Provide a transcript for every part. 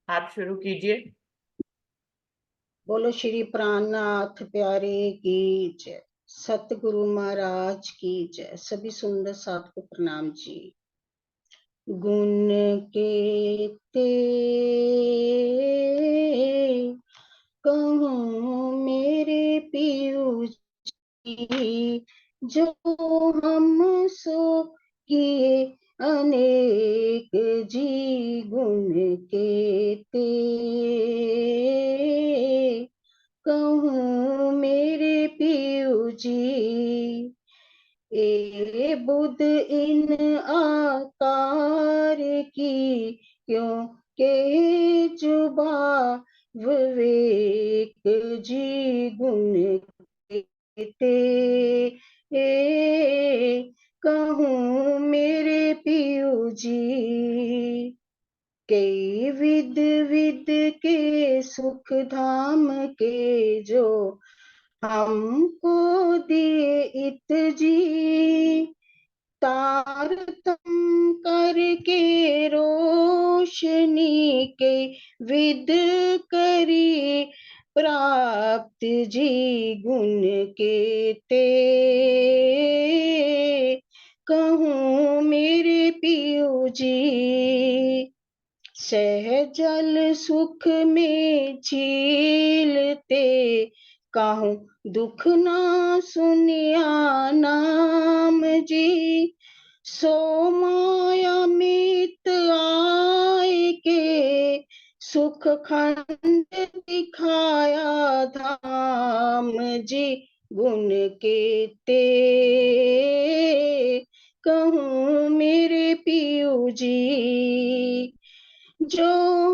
आप शुरू कीजिए। बोलो श्री प्राणनाथ प्यारे की जय। सतगुरु महाराज की जय। सभी सुंदर साथ को प्रणाम जी। गुण केते कहूँ मेरे पीयूष की, जो हम सो किए अनेक जी। गुण केते कहूँ मेरे पीयू जी। ए बुध इन आकार की, क्यों के जुबा विवेक जी। गुण केते कहूँ मेरे पीयू जी। कई विध विध के सुख धाम के, जो हमको दिए इत जी। तारतम करके रोशनी के, विद करी प्राप्त जी। गुण केते कहूँ मेरे पीयू जी। सहजल सुख में झीलते, कहूँ दुख ना सुनिया नाम जी। सो माया मित आए के, सुख खंड दिखाया धाम जी। गुण केते कहूँ मेरे पीयू जी। जो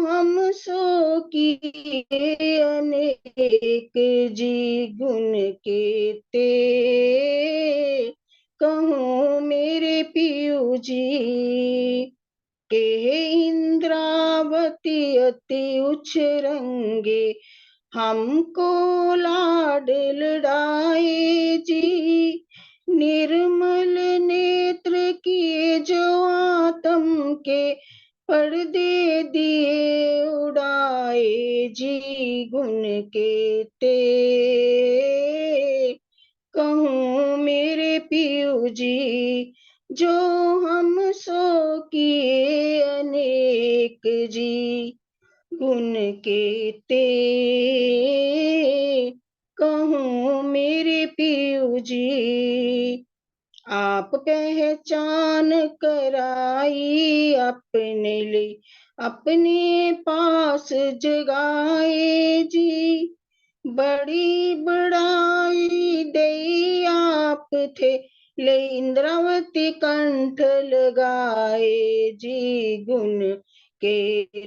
हम सो किए अनेक जी। गुण केते कहूँ मेरे पीयू जी। के इंद्रावती अति उच्च रंगे, हमको लाड लड़ाए जी। निर्मल नेत्र किए जो आत्म के, पर्दे दिए उड़ाए जी। गुण केते कहूँ मेरे पीयू जी। जो हम सो किए अनेक जी। गुण केते कहूँ मेरे पीयू जी। आप पहचान कराई अपने लिए, अपने पास जगाए जी। बड़ी बड़ाई दई आप थे, ले इंद्रावती कंठ लगाए जी। गुण के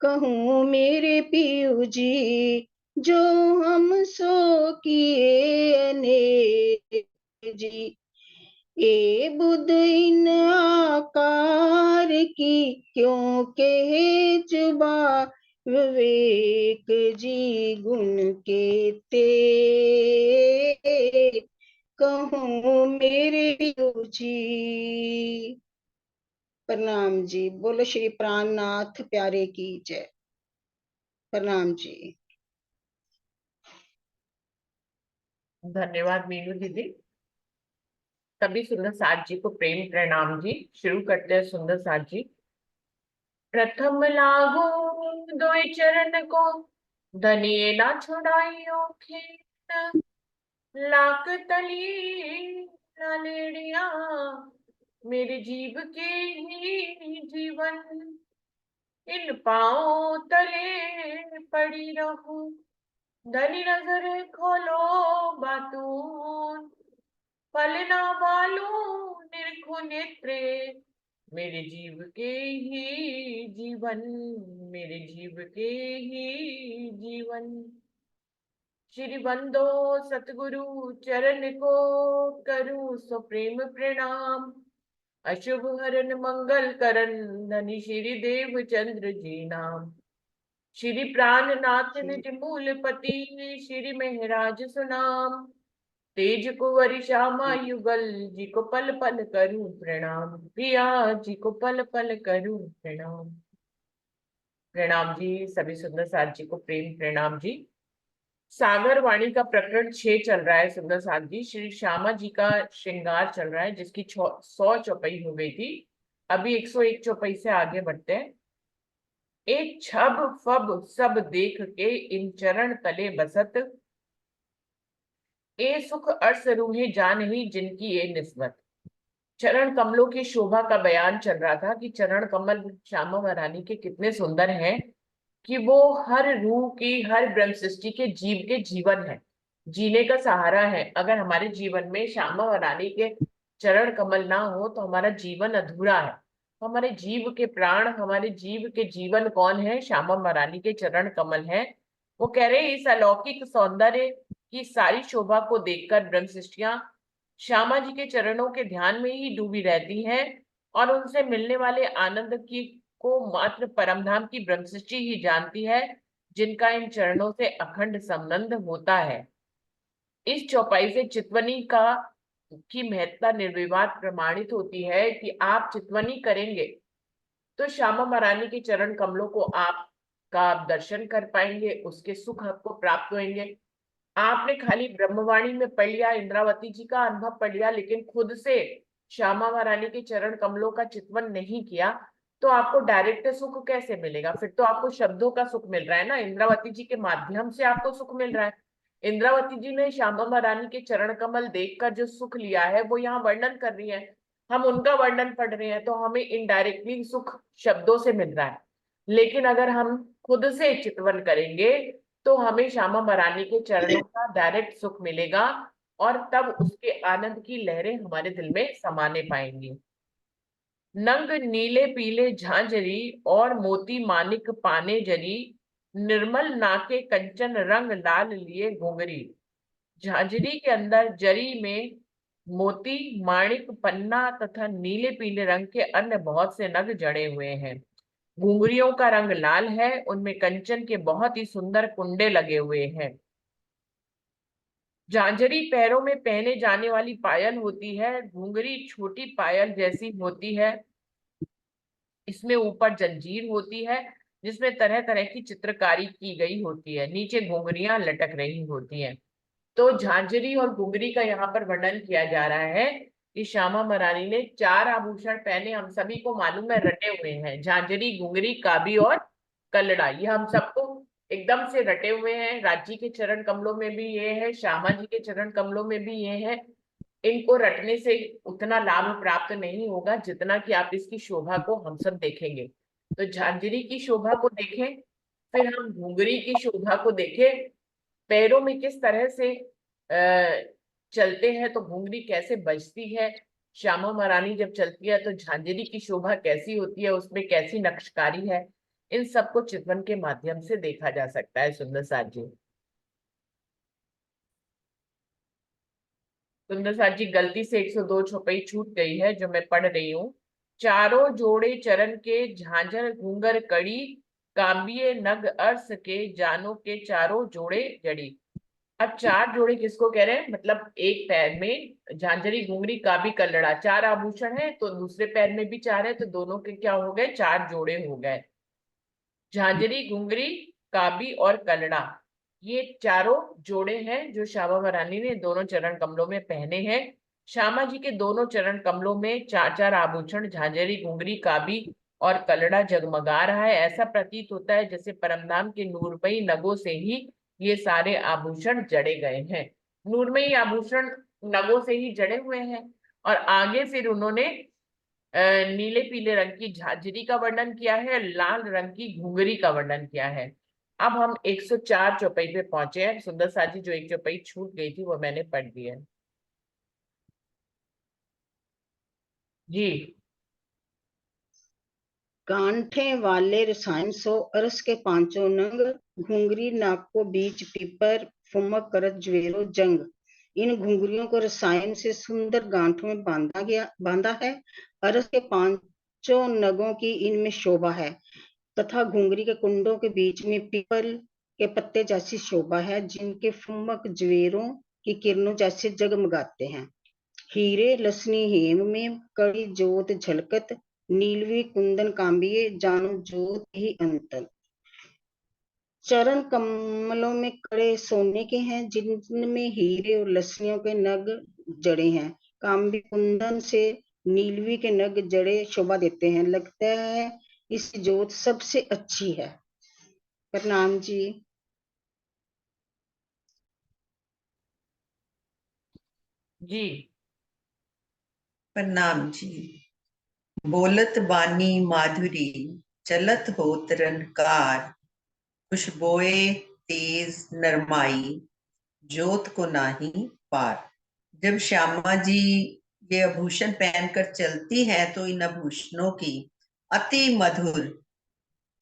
कहूँ मेरे पीयू जी। जो हम सो किए अनेक जी। ए बुध इन आकार की, क्यों के जुबा विवेक जी। गुण केते कहूँ मेरे पीयू जी। प्रणाम जी। बोलो श्री प्राणनाथ प्यारे की जय। प्रणाम जी। धन्यवाद मीनू दीदी। सभी सुंदर साथ जी को प्रेम प्रणाम जी। शुरू करते हैं सुंदर साथ जी। प्रथम लागू दोय चरण को, धनिएला छुड़ाइयो खेत। लाख तली लालेड़िया, मेरे जीव के ही जीवन। इन पाँव तले पड़ी रहूं, धनी नजर खोलो बातून। पलना बालू निरखो नेत्रे, मेरे जीव के ही जीवन। मेरे जीव के ही जीवन। श्री बंदो सतगुरु चरण को, करूं सो प्रेम प्रणाम। अशुभ हरन मंगल करन, धनी श्री देव चंद्र जी नाम। श्री प्राणनाथ निज मूल पति, श्री महराज सुनाम। तेज कुंवरी श्यामा युगल जी को पल पल करूं प्रणाम, पिया जी को पल पल करूं प्रणाम। प्रणाम जी, सभी सुंदर साथ जी को प्रेम प्रणाम जी। सागर वाणी का प्रकरण 6 चल रहा है सुंदर साथ जी। श्री श्यामा जी का श्रृंगार चल रहा है, जिसकी 100 चौपाई हो गई थी। अभी 101 चौपाई से आगे बढ़ते हैं। एक छब फब सब देख के इन चरण तले बसत, ए सुख अर्स रूहे जान ही जिनकी ये निस्बत। चरण कमलों की शोभा का बयान चल रहा था कि चरण कमल श्यामा महारानी के कितने सुंदर हैं, कि वो हर रूह की, हर ब्रह्म सृष्टि के जीव के जीवन है, जीने का सहारा है। अगर हमारे जीवन में श्यामा महारानी के चरण कमल ना हो तो हमारा जीवन अधूरा है। हमारे जीव के प्राण, हमारे जीव के जीवन कौन है? श्यामा महारानी के चरण कमल है। वो कह रहे हैं, इस अलौकिक सौंदर्य की सारी शोभा को देखकर ब्रह्म सृष्टियां श्यामा जी के चरणों के ध्यान में ही डूबी रहती हैं, और उनसे मिलने वाले आनंद की को मात्र परमधाम की ब्रह्म सृष्टि ही जानती है, जिनका इन चरणों से अखंड संबंध होता है। इस चौपाई से चितवनी का की महत्ता निर्विवाद प्रमाणित होती है कि आप चितवनी करेंगे तो श्यामा महारानी के चरण कमलों को आप दर्शन कर पाएंगे, उसके सुख आपको प्राप्त होंगे। आपने खाली ब्रह्मवाणी में पढ़ लिया, इंद्रावती जी का अनुभव पढ़ लिया, लेकिन खुद से श्यामा महारानी के चरण कमलों का चितवन नहीं किया, तो आपको डायरेक्ट सुख कैसे मिलेगा? फिर तो आपको शब्दों का सुख मिल रहा है ना, इंद्रावती जी के माध्यम से आपको सुख मिल रहा है। इंद्रावती जी ने श्यामा महारानी के चरण कमल देखकर जो सुख लिया है वो यहाँ वर्णन कर रही है, हम उनका वर्णन पढ़ रहे हैं, तो हमें इनडायरेक्टली सुख शब्दों से मिल रहा है। लेकिन अगर हम खुद से चितवन करेंगे तो हमें श्यामा महारानी के चरणों का डायरेक्ट सुख मिलेगा, और तब उसके आनंद की लहरें हमारे दिल में समाने पाएंगी। नंग नीले पीले झांझरी और मोती मानिक पाने जरी, निर्मल नाके कंचन रंग लाल लिए घुंघरी। झांझरी के अंदर जरी में मोती, माणिक, पन्ना तथा नीले पीले रंग के अन्य बहुत से नग जड़े हुए हैं। घुंघरियों का रंग लाल है, उनमें कंचन के बहुत ही सुंदर कुंडे लगे हुए हैं। झांझरी पैरों में पहने जाने वाली पायल होती है, घुंघरी छोटी पायल जैसी होती है। इसमें ऊपर जंजीर होती है जिसमें तरह तरह की चित्रकारी की गई होती है, नीचे घुंघरियां लटक रही होती हैं। तो झांझरी और घुंघरी का यहाँ पर वर्णन किया जा रहा है कि श्यामा महारानी ने 4 आभूषण पहने, हम सभी को मालूम है, रटे हुए हैं। झांझरी, घुंघरी, काबी और कलड़ा, ये हम सबको एकदम से रटे हुए हैं। राजी के चरण कमलों में भी ये है, श्यामा जी के चरण कमलों में भी ये है। इनको रटने से उतना लाभ प्राप्त नहीं होगा जितना कि आप इसकी शोभा को हम सब देखेंगे। तो झांझरी की शोभा को देखें, फिर हम घुंघरी की शोभा को देखें, पैरों में किस तरह से चलते हैं तो घुंघरी कैसे बजती है, श्यामा महारानी जब चलती है तो झांझरी की शोभा कैसी होती है, उसमें कैसी नक्शकारी है, इन सबको चितवन के माध्यम से देखा जा सकता है। सुंदर साथ जी, सुंदर साथ जी, गलती से 102 छपई छूट गई है जो मैं पढ़ रही हूँ। चारों जोड़े चरण के झांझर घूंगर कड़ी, कांबिये नग अर्स के जानो के चारों जोड़े जड़ी। अब 4 जोड़े किसको कह रहे हैं? मतलब एक पैर में झांझरी, घुंघरी, काबी, कलड़ा, 4 आभूषण है, तो दूसरे पैर में भी 4 है, तो दोनों के क्या हो गए? 4 जोड़े हो गए। झांझरी, घुंघरी, काबी और कलड़ा, ये चारों जोड़े हैं जो श्यामा महारानी ने दोनों चरण कमलों में पहने हैं। श्यामा जी के दोनों चरण कमलों में 4 4 आभूषण झांझरी, घुंघरी, काबी और कलड़ा जगमगा रहा है। ऐसा प्रतीत होता है जैसे परमधाम के नूरमयी नगों से ही ये सारे आभूषण जड़े गए हैं। नूरमयी आभूषण नगों से ही जड़े हुए हैं। और आगे फिर उन्होंने नीले पीले रंग की झांझरी का वर्णन किया है, लाल रंग की घुंघरी का वर्णन किया है। अब हम 104 चौपाई पे पहुंचे हैं। सुंदर साथी, जो एक चौपाई छूट गई थी वो मैंने पढ़ दी है जी। कांठे वाले रसायन सो अरस के पांचों नंग, घुंगरी नाक को बीच पीपर, फुमक करत ज्वेरो जंग। इन घुंघरियों को रसायन से सुंदर गांठों में बांधा है। अरस के पांचों नगों की इनमें शोभा है, तथा घुंघरी के कुंडों के बीच में पीपल के पत्ते जैसी शोभा है, जिनके फुमक ज्वेरों की किरणों जैसे जगमगाते हैं। हीरे लसनी हेम में कड़ी जोत झलकत, नीलवी कुंदन कांबिये जानो जोत ही अंतन। चरण कमलों में कड़े सोने के हैं, जिनमें हीरे और लसनियों के नग जड़े हैं। कांबी कुंदन से नीलवी के नग जड़े शोभा देते हैं। लगता है इस जोत सबसे अच्छी है। प्रणाम जी। जी। प्रणाम जी। बोलत बानी माधुरी, चलत होत रनकार, खुशबोए तेज नरमाई, जोत को नाही पार। जब श्यामा जी ये आभूषण पहनकर चलती हैं तो इन आभूषणों की अति मधुर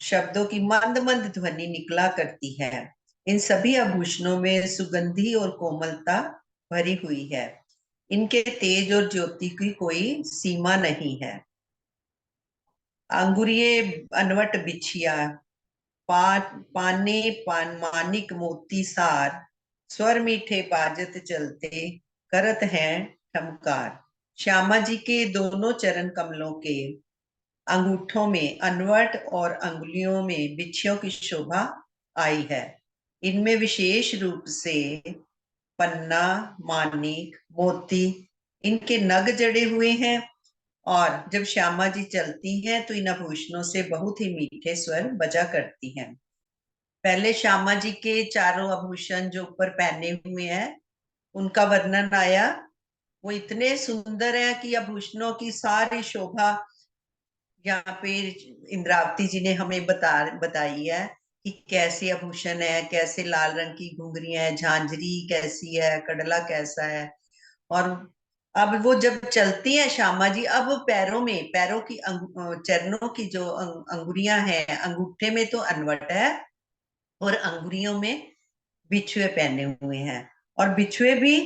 शब्दों की मंद मंद ध्वनि निकला करती है। इन सभी आभूषणों में सुगंधी और कोमलता भरी हुई है। इनके तेज और ज्योति की कोई सीमा नहीं है। अंगुरिये अनवट बिछिया, पाने मानिक मोती सार, स्वर मीठे बाजत चलते, करत हैं ठमकार। श्यामा जी के दोनों चरण कमलों के अंगूठों में अनवट और अंगुलियों में बिछियों की शोभा आई है। इनमें विशेष रूप से पन्ना, मानिक, मोती इनके नग जड़े हुए हैं। और जब श्यामा जी चलती हैं तो इन आभूषणों से बहुत ही मीठे स्वर बजा करती हैं। पहले श्यामा जी के चारों आभूषण जो ऊपर पहने हुए हैं उनका वर्णन आया। वो इतने सुंदर है कि आभूषणों की सारी शोभा यहाँ पे इंद्रावती जी ने हमें बताई है कि कैसे आभूषण है, कैसे लाल रंग की घुंघरियां है, झांझरी कैसी है, कडला कैसा है। और अब वो जब चलती है श्यामा जी, अब पैरों की चरणों की जो अंगुरियां हैं, अंगूठे में तो अनवट है और अंगुरियों में बिछुए पहने हुए हैं। और बिछुए भी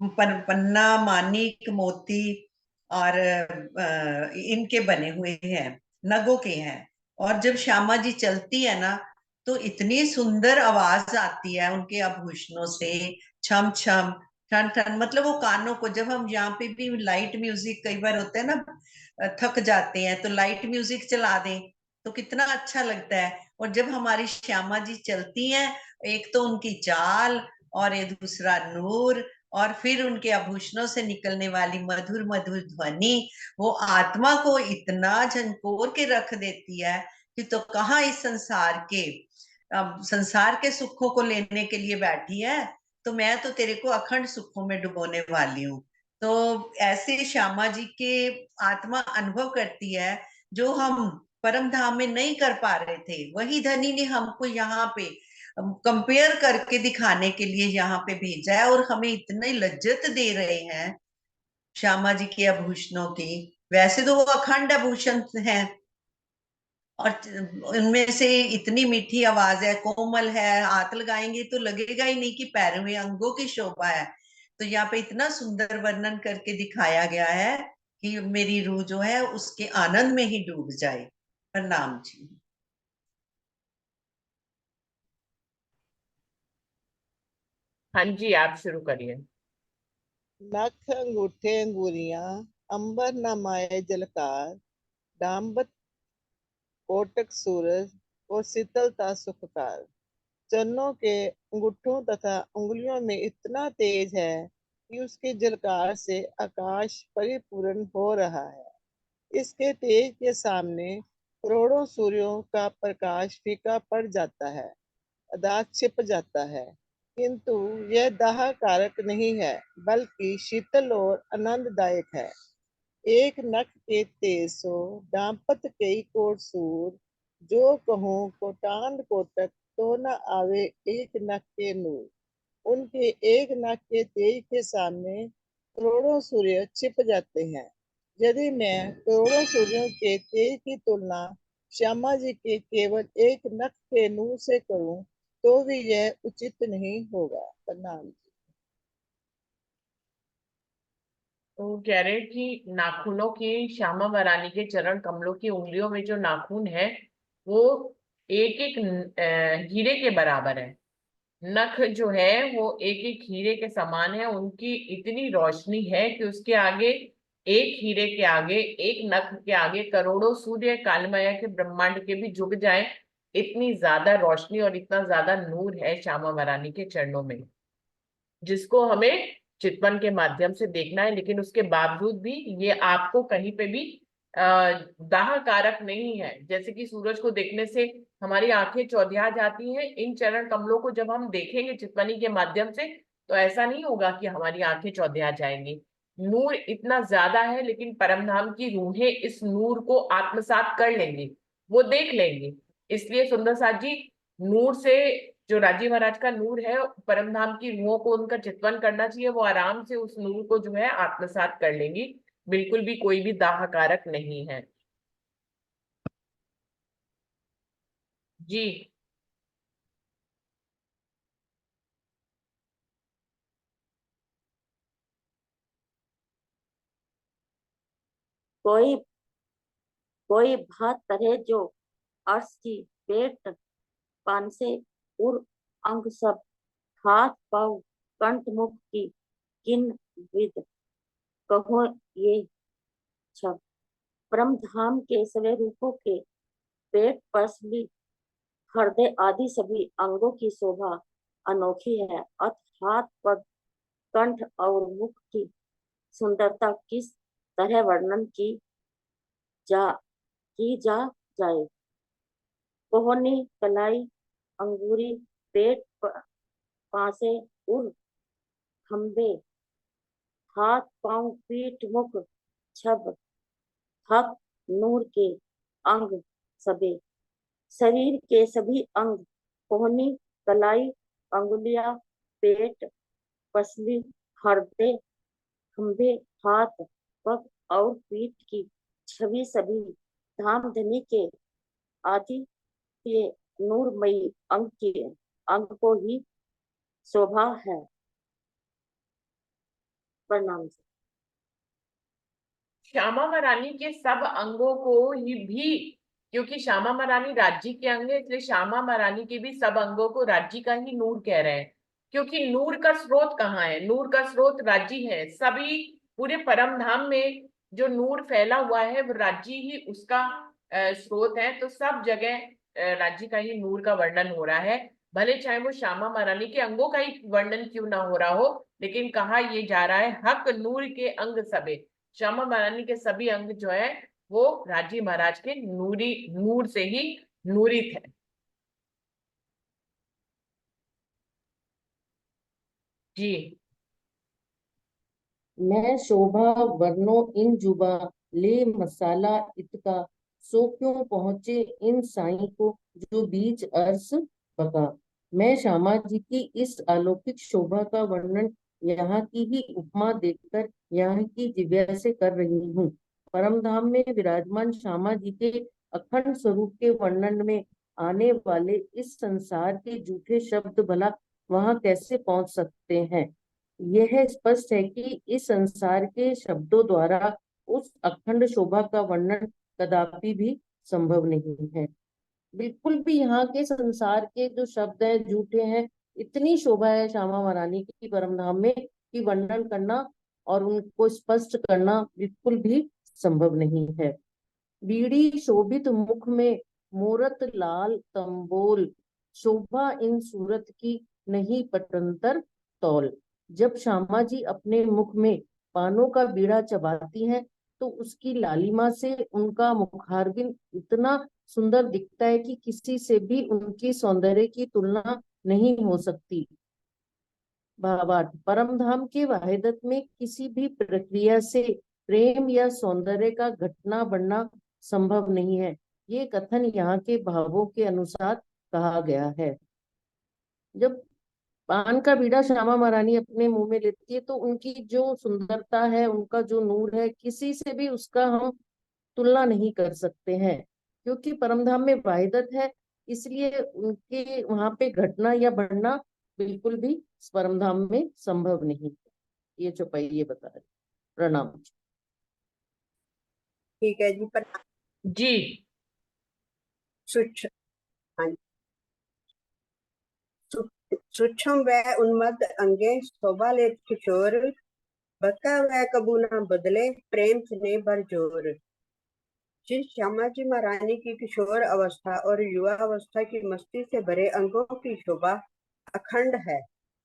पन्ना, मानिक, मोती और इनके बने हुए हैं, नगों के हैं। और जब श्यामा जी चलती है ना तो इतनी सुंदर आवाज आती है उनके आभूषणों से, छम छम ठन ठन। मतलब वो कानों को, जब हम यहाँ पे भी लाइट म्यूजिक कई बार होता है ना, थक जाते हैं तो लाइट म्यूजिक चला दें तो कितना अच्छा लगता है। और जब हमारी श्यामा जी चलती हैं, एक तो उनकी चाल और एक दूसरा नूर और फिर उनके आभूषणों से निकलने वाली मधुर मधुर ध्वनि, वो आत्मा को इतना झंकोर के रख देती है कि तो कहाँ इस संसार के सुखों को लेने के लिए बैठी है, तो मैं तो तेरे को अखंड सुखों में डुबोने वाली हूँ। तो ऐसे श्यामा जी के आत्मा अनुभव करती है जो हम परम धाम में नहीं कर पा रहे थे। वही धनी ने हमको यहाँ पे कंपेयर करके दिखाने के लिए यहाँ पे भेजा है और हमें इतनी लज्जत दे रहे हैं श्यामा जी के आभूषणों की। वैसे तो वो अखंड आभूषण हैं और उनमें से इतनी मीठी आवाज है, कोमल है, हाथ लगाएंगे तो लगेगा ही नहीं कि पैरों में अंगों की शोभा है। तो यहाँ पे इतना सुंदर वर्णन करके दिखाया गया है कि मेरी रूह जो है उसके आनंद में ही डूब जाए। प्रणाम जी। हाँ जी, आप शुरू करिए। नख अंगूठे अंगूरियां, अंबर न माए जलकार, डाम्बत कोटक सूरज और शीतलता सुखकार। चरणों के अंगूठों तथा उंगलियों में इतना तेज है कि उसकी झलकार से आकाश परिपूर्ण हो रहा है। इसके तेज के सामने करोड़ों सूर्यों का प्रकाश फीका पड़ जाता है, अदा छिप जाता है। किंतु यह दाह कारक नहीं है, बल्कि शीतल और आनंददायक है। एक नख के तेसो डांपत कई कोट सूर, जो कहूँ कोटान कोटक तो न आवे एक नख के नूर। उनके एक नख के तेज के सामने करोड़ों सूर्य छिप जाते हैं। यदि मैं करोड़ों सूर्यों के तेज की तुलना श्यामा जी के केवल एक नख के नूर से करूं तो भी यह उचित नहीं होगा। प्रणाम। तो वो कह रहे हैं कि नाखूनों की, श्यामा भरानी के चरण कमलों की उंगलियों में जो नाखून है वो एक एक हीरे के बराबर है। नख जो है वो एक एक हीरे के समान है, उनकी इतनी रोशनी है कि उसके आगे, एक हीरे के आगे, एक नख के आगे करोड़ों सूर्य कालमाया के ब्रह्मांड के भी झुक जाएं, इतनी ज्यादा रोशनी और इतना ज्यादा नूर है श्यामा महारानी के चरणों में, जिसको हमें चितवन के माध्यम से देखना है। लेकिन उसके बावजूद भी ये आपको कहीं पे भी दाह कारक नहीं है। जैसे कि सूरज को देखने से हमारी आंखें चौधिया जाती हैं, इन चरण कमलों को जब हम देखेंगे चितवनी के माध्यम से, तो ऐसा नहीं होगा कि हमारी आंखें चौधिया जाएंगी। नूर इतना ज्यादा है, लेकिन परमधाम की रूहें इस नूर को आत्मसात कर लेंगी, वो देख लेंगी। इसलिए सुंदर साथ जी, नूर से, जो राजी महाराज का नूर है, परमधाम की रूहों को उनका चितवन करना चाहिए, वो आराम से उस नूर को जो है आत्मसात कर लेंगी। बिल्कुल भी कोई भी दाह कारक नहीं है। जी। कोई कोई भात तरे जो अर्श की पेट पान से उर अंग सब, हाथ पाँव कंठ मुख की किन विद कहो ये छब। परम धाम के सवे रूपों के पेट पसली हृदय आदि सभी अंगों की शोभा अनोखी है। अत हाथ पग कंठ और मुख की सुंदरता किस तरह वर्णन जा जा जाए। कोहनी कलाई अंगूरी पेट पासे उर खंबे, हाथ पांव पीठ मुख छब, हक नूर के अंग सबे। शरीर के सभी अंग, कोहनी कलाई अंगुलियां पेट पसली हृदय खंभे, हाथ पग और पीठ की छवि सभी धाम धनी के आदि ये नूरमयी अंग के अंग को ही शोभा है। प्रणाम। श्यामा महारानी के सब अंगों को ही भी, क्योंकि श्यामा महारानी राज्य के अंग है, इसलिए श्यामा महारानी के भी सब अंगों को राज्य का ही नूर कह रहे हैं। क्योंकि नूर का स्रोत कहाँ है? नूर का स्रोत राज्य है। सभी पूरे परम धाम में जो नूर फैला हुआ है वो राज्य ही उसका स्रोत है। तो सब जगह राज्य का ही नूर का वर्णन हो रहा है। भले चाहे वो श्यामा महारानी के अंगों का ही वर्णन क्यों ना हो रहा हो, लेकिन कहा ये जा रहा है हक नूर के अंग सबे। श्यामा महारानी के सभी अंग जो है वो राजी महाराज के नूरी नूर से ही नूरित है। जी। मैं शोभा वर्णो इन जुबा ले मसाला इतका, सो क्यों पहुंचे इन साई को जो बीच अर्श बका। मैं श्यामा जी की इस अलौकिक शोभा का वर्णन यहाँ की ही उपमा देकर यहाँ की दिव्या से कर रही हूँ। परम धाम में विराजमान श्यामा जी के अखंड स्वरूप के वर्णन में आने वाले इस संसार के झूठे शब्द भला वहां कैसे पहुंच सकते हैं। यह स्पष्ट है कि इस संसार के शब्दों द्वारा उस अखंड शोभा का वर्णन कदापि भी संभव नहीं है। बिल्कुल भी यहाँ के संसार के जो शब्द हैं झूठे हैं। इतनी शोभा है श्यामा महारानी की परमधाम में कि वर्णन करना और उनको स्पष्ट करना बिल्कुल भी संभव नहीं है। बीड़ी शोभित मुख में मूरत लाल तंबोल, शोभा इन सूरत की नहीं पटंतर तौल। जब श्यामा जी अपने मुख में पानों का बीड़ा चबाती हैं तो उसकी लालिमा से उनका मुखारबिंद इतना सुंदर दिखता है कि किसी से भी उनकी सौंदर्य की तुलना नहीं हो सकती। भावार्थ, परम धाम के वाहिदत में किसी भी प्रक्रिया से प्रेम या सौंदर्य का घटना बढ़ना संभव नहीं है। ये कथन यहाँ के भावों के अनुसार कहा गया है। जब पान का बीड़ा श्यामा महारानी अपने मुंह में लेती है तो उनकी जो सुंदरता है, उनका जो नूर है, किसी से भी उसका हम तुलना नहीं कर सकते हैं। क्योंकि परमधाम में वाहिदत है, इसलिए उनके वहां पे घटना या बढ़ना बिल्कुल भी इस परमधाम में संभव नहीं है। ये चौपाई बता रहे। प्रणाम। ठीक है जी। पर जी। सुच हाँ जी। सूक्ष्म व उन्मत्त अंगे शोभा ले किशोर, बका व कबू न बदले प्रेम स्नेह भर जोर। श्री श्यामा जी महारानी की किशोर अवस्था और युवा अवस्था की मस्ती से भरे अंगों की शोभा अखंड है,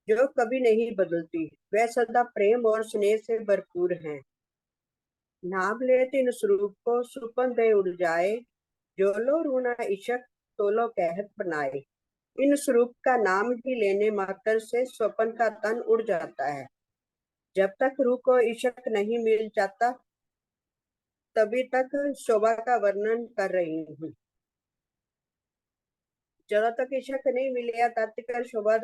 जो कभी नहीं बदलती। वे सदा प्रेम और स्नेह से भरपूर हैं। नाम ले तीन स्वरूप को सुपन दे उड़ जाए, जो लो रूना इशक तोलो कहत बनाए। इन स्वरूप का नाम ही लेने मात्र से स्वपन का तन उड़ जाता है। जब तक रूह को इशक नहीं मिल जाता, तभी तक शोभा का वर्णन कर रही हूँ। जब तक इशक नहीं मिलेगा तब तक शोभा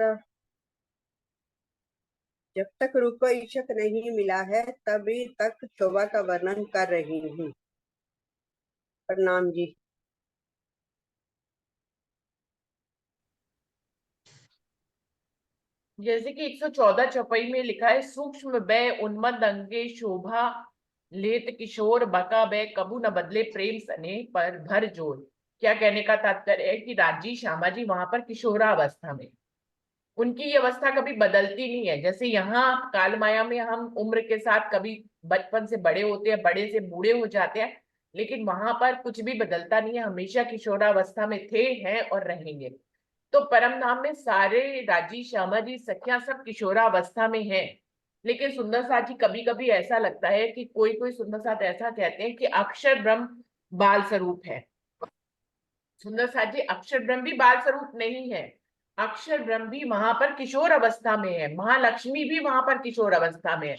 जब तक रूह को इशक नहीं मिला है, तभी तक शोभा का वर्णन कर रही हूँ। प्रणाम जी। जैसे कि 114 चौपाई में लिखा है, सूक्ष्म बै उन्मद अंगे शोभा लेत किशोर, बका बै कबू न बदले प्रेम सने पर भर जोर। क्या कहने का तात्पर्य है कि राजी श्यामा जी वहां पर किशोरावस्था में, उनकी ये अवस्था कभी बदलती नहीं है। जैसे यहाँ काल माया में हम उम्र के साथ कभी बचपन से बड़े होते हैं, बड़े से बूढ़े हो जाते हैं, लेकिन वहां पर कुछ भी बदलता नहीं है, हमेशा किशोरावस्था में थे, हैं और रहेंगे। तो परम धाम में सारे राजी श्यामा जी सखियां सब किशोरावस्था में हैं। लेकिन सुंदर साथ जी कभी कभी ऐसा लगता है कि कोई कोई सुंदर साथ ऐसा कहते हैं कि अक्षर ब्रह्म बाल स्वरूप है। सुंदर साथ जी, अक्षर ब्रह्म भी बाल स्वरूप नहीं है। अक्षर ब्रह्म भी वहां पर किशोर अवस्था में है, महालक्ष्मी भी वहां पर किशोर अवस्था में है।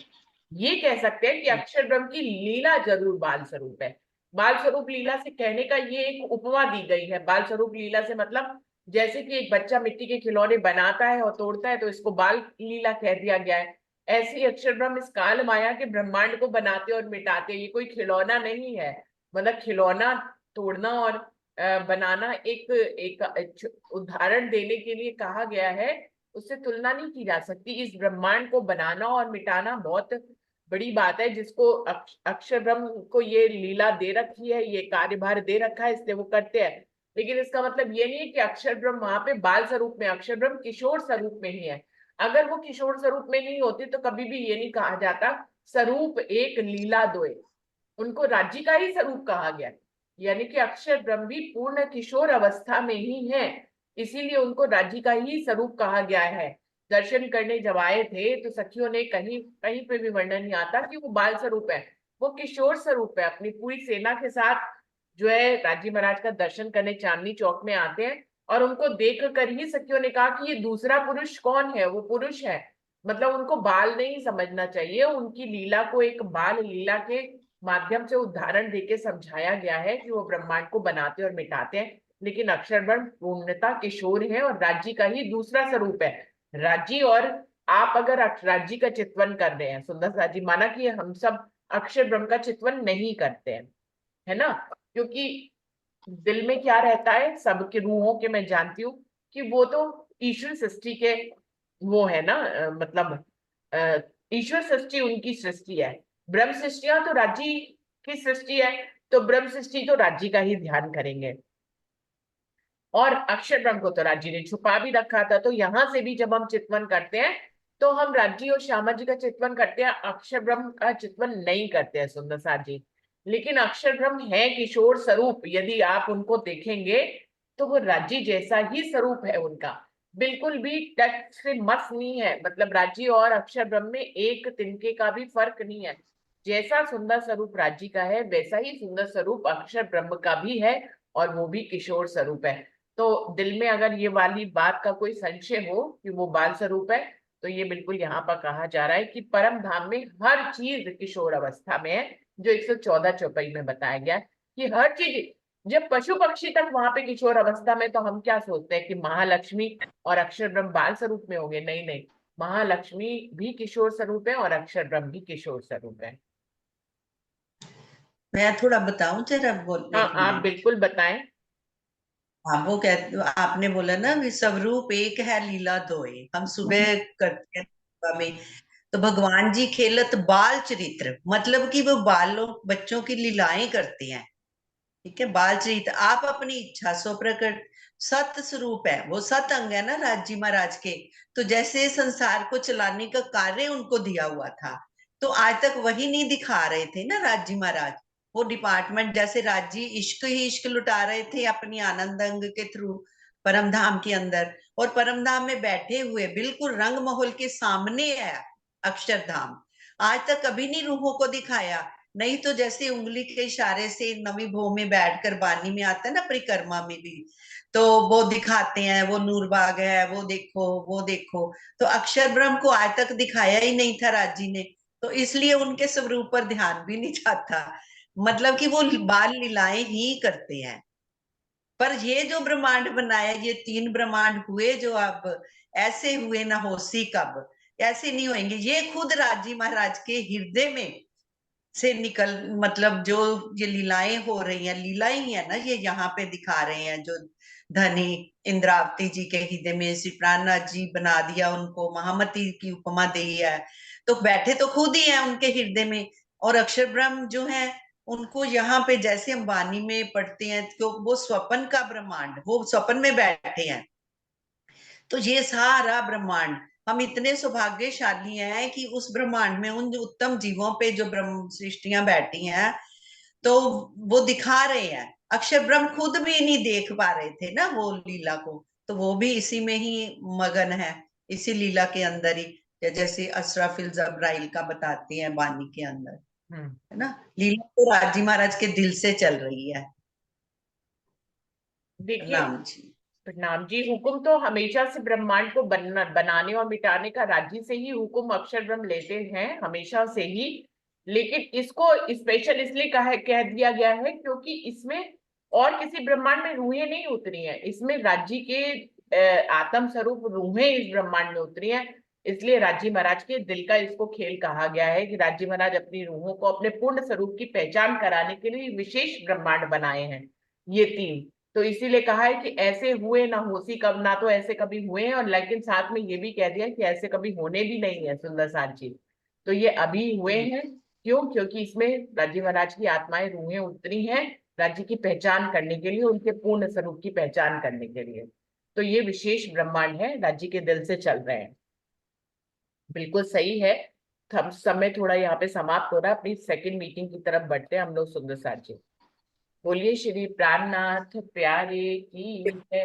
ये कह सकते हैं कि अक्षर ब्रह्म की लीला जरूर बाल स्वरूप है। बाल स्वरूप लीला से कहने का ये एक उपमा दी गई है। बाल स्वरूप लीला से मतलब जैसे कि एक बच्चा मिट्टी के खिलौने बनाता है और तोड़ता है, तो इसको बाल लीला कह दिया गया है। ऐसे ही अक्षर ब्रह्म इस काल माया के ब्रह्मांड को बनाते और मिटाते। ये कोई खिलौना नहीं है। मतलब खिलौना तोड़ना और बनाना एक एक उदाहरण देने के लिए कहा गया है, उससे तुलना नहीं की जा सकती। इस ब्रह्मांड को बनाना और मिटाना बहुत बड़ी बात है, जिसको अक्षर ब्रह्म को ये लीला दे रखी है, ये कार्यभार दे रखा है, इसलिए वो करते हैं। लेकिन इसका मतलब ये नहीं है कि अक्षर ब्रह्म वहां पे बाल स्वरूप में, अक्षर ब्रह्म किशोर स्वरूप में ही है। अगर वो किशोर स्वरूप में नहीं होती तो कभी भी ये नहीं कहा जाता स्वरूप एक लीला दोए। उनको राज्य का ही स्वरूप कहा गया, यानी कि अक्षर ब्रह्म भी पूर्ण किशोर अवस्था में ही है, इसीलिए उनको राज्य का ही स्वरूप कहा गया है। दर्शन करने जब आए थे तो सखियों ने कहीं कहीं पे भी वर्णन नहीं आता कि वो बाल स्वरूप है, वो किशोर स्वरूप है। अपनी पूरी सेना के साथ जो है राजी महाराज का दर्शन करने चांदनी चौक में आते हैं, और उनको देख कर ही सखियों ने कहा कि ये दूसरा पुरुष कौन है, वो पुरुष है। मतलब उनको बाल नहीं समझना चाहिए, उनकी लीला को एक बाल लीला के माध्यम से उदाहरण देके समझाया गया है कि वो ब्रह्मांड को बनाते और मिटाते हैं। लेकिन अक्षर ब्रह्म पूर्णता किशोर है और राज्य का ही दूसरा स्वरूप है। राज्य और आप अगर राज्य का चित्वन कर रहे हैं, सुंदर सा जी, माना कि हम सब अक्षर ब्रह्म का चित्वन नहीं करते हैं, है ना, क्योंकि दिल में क्या रहता है सबके रूहों के, मैं जानती हूँ कि वो तो ईश्वर सृष्टि के वो है ना, मतलब ईश्वर सृष्टि उनकी सृष्टि है। ब्रह्म सृष्टियां तो राज्य की सृष्टि है, तो ब्रह्म सृष्टि तो राज्य का ही ध्यान करेंगे। और अक्षर ब्रह्म को तो राज्य ने छुपा भी रखा था, तो यहां से भी जब हम चितवन करते हैं तो हम राज्य और श्यामा जी का चितवन करते हैं, अक्षर ब्रह्म का चितवन नहीं करते हैं सुंदर साथ जी। लेकिन अक्षर ब्रह्म है किशोर स्वरूप, यदि आप उनको देखेंगे तो वो राज्य जैसा ही स्वरूप है उनका, बिल्कुल भी टच से मस नहीं है। मतलब राज्य और अक्षर ब्रह्म में एक तिनके का भी फर्क नहीं है। जैसा सुंदर स्वरूप राज्य का है वैसा ही सुंदर स्वरूप अक्षर ब्रह्म का भी है, और वो भी किशोर स्वरूप है। तो दिल में अगर ये वाली बात का कोई संशय हो कि वो बाल स्वरूप है, तो ये बिल्कुल यहाँ पर कहा जा रहा है कि परम धाम में हर चीज किशोर अवस्था में है, जो 114 चौपाई में बताया गया है कि हर चीज। जब पशु पक्षी तक वहां पे किशोर अवस्था में, तो हम क्या सोचते हैं कि महालक्ष्मी और अक्षर ब्रह्म बाल स्वरूप में होंगे। नहीं नहीं, महालक्ष्मी भी किशोर स्वरूप है और अक्षर ब्रह्म भी किशोर स्वरूप है। मैं थोड़ा बताऊं जरा, बोल हाँ, एक आप मिनट। बिल्कुल बताएं। हाँ, वो आपने बोला ना भी स्वरूप एक है लीला दोए, हम सुबह करते हैं सुबह में, तो भगवान जी खेलत बाल चरित्र, मतलब कि वो बालों बच्चों की लीलाएं करते हैं, ठीक है। बालचरित, आप अपनी इच्छा सो प्रकट, सत स्वरूप है वो, सत अंग है ना राज जी महाराज के। तो जैसे संसार को चलाने का कार्य उनको दिया हुआ था, तो आज तक वही नहीं दिखा रहे थे ना राज जी महाराज। वो डिपार्टमेंट जैसे राज जी इश्क ही इश्क लुटा रहे थे अपनी आनंद अंग के थ्रू परम धाम के अंदर, और परम धाम में बैठे हुए बिल्कुल रंग महल के सामने है अक्षरधाम। आज तक कभी नहीं रूहों को दिखाया, नहीं तो जैसे उंगली के इशारे से नवी भो में बैठकर बानी में आता है ना, परिक्रमा में भी, तो वो दिखाते हैं वो नूरबाग है, वो देखो वो देखो। तो अक्षर ब्रह्म को आज तक दिखाया ही नहीं था राज जी ने, तो इसलिए उनके स्वरूप पर ध्यान भी नहीं जाता। मतलब कि वो बाल लीलाएं ही करते हैं। पर ये जो ब्रह्मांड बनाया, ये 3 ब्रह्मांड हुए जो अब ऐसे हुए ना होसी कब, ऐसे नहीं होंगे। ये खुद राजी महाराज के हृदय में से निकल, मतलब जो ये लीलाएं हो रही हैं, लीलाएं ही है ना ये यहाँ पे दिखा रहे हैं। जो धनी इंद्रावती जी के हृदय में श्री प्राणनाथ जी बना दिया, उनको महामती की उपमा दी है, तो बैठे तो खुद ही है उनके हृदय में। और अक्षर ब्रह्म जो है उनको यहाँ पे जैसे हम वाणी में पढ़ते हैं, तो वो स्वप्न का ब्रह्मांड, वो स्वप्न में बैठे हैं। तो ये सारा ब्रह्मांड, हम इतने सौभाग्यशाली हैं कि उस ब्रह्मांड में उन उत्तम जीवों पे जो ब्रह्म सृष्टियां बैठी हैं, तो वो दिखा रहे हैं। अक्षर ब्रह्म खुद भी नहीं देख पा रहे थे ना वो लीला को, तो वो भी इसी में ही मगन है, इसी लीला के अंदर ही। जैसे अशरफिल जब्राइल का बताते हैं बानी के अंदर, है ना। लीला तो राजी महाराज के दिल से चल रही है। देखिए, प्रणाम जी। प्रणाम जी। हुक्म तो हमेशा से ब्रह्मांड को बनाने और मिटाने का राज्य से ही हुक्म अक्षर ब्रह्म लेते हैं, हमेशा से ही। लेकिन इसको स्पेशल इसलिए कह दिया गया है क्योंकि इसमें और किसी ब्रह्मांड में रूहें नहीं उतरी हैं, इसमें राज्य के आत्म स्वरूप रूहें इस ब्रह्मांड में उतरी हैं। इसलिए राज्य महाराज के दिल का इसको खेल कहा गया है कि राज्य महाराज अपनी रूहों को अपने पूर्ण स्वरूप की पहचान कराने के लिए विशेष ब्रह्मांड बनाए हैं, ये 3। तो इसीलिए कहा है कि ऐसे हुए ना होसी कब, ना तो ऐसे कभी हुए हैं, और लेकिन साथ में ये भी कह दिया कि ऐसे कभी होने भी नहीं है सुंदर साथ जी। तो ये अभी हुए हैं। क्यों? क्योंकि इसमें राज्य महाराज की आत्माएं रूहें उतरी हैं राज्य की पहचान करने के लिए, उनके पूर्ण स्वरूप की पहचान करने के लिए। तो ये विशेष ब्रह्मांड है, राज्य के दिल से चल रहे हैं। बिल्कुल सही है। हम समय थोड़ा यहाँ पे समाप्त हो रहा है, अपनी सेकंड मीटिंग की तरफ बढ़ते हैं हम लोग सुंदर साथ जी। बोलिए श्री प्राणनाथ प्यारे की जय।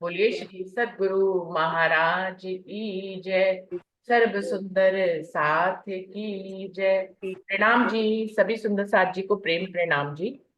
बोलिए श्री सद्गुरु महाराज की जय। सर्व सुंदर साथ की जय। प्रणाम जी, सभी सुंदर साथ जी को प्रेम प्रणाम जी।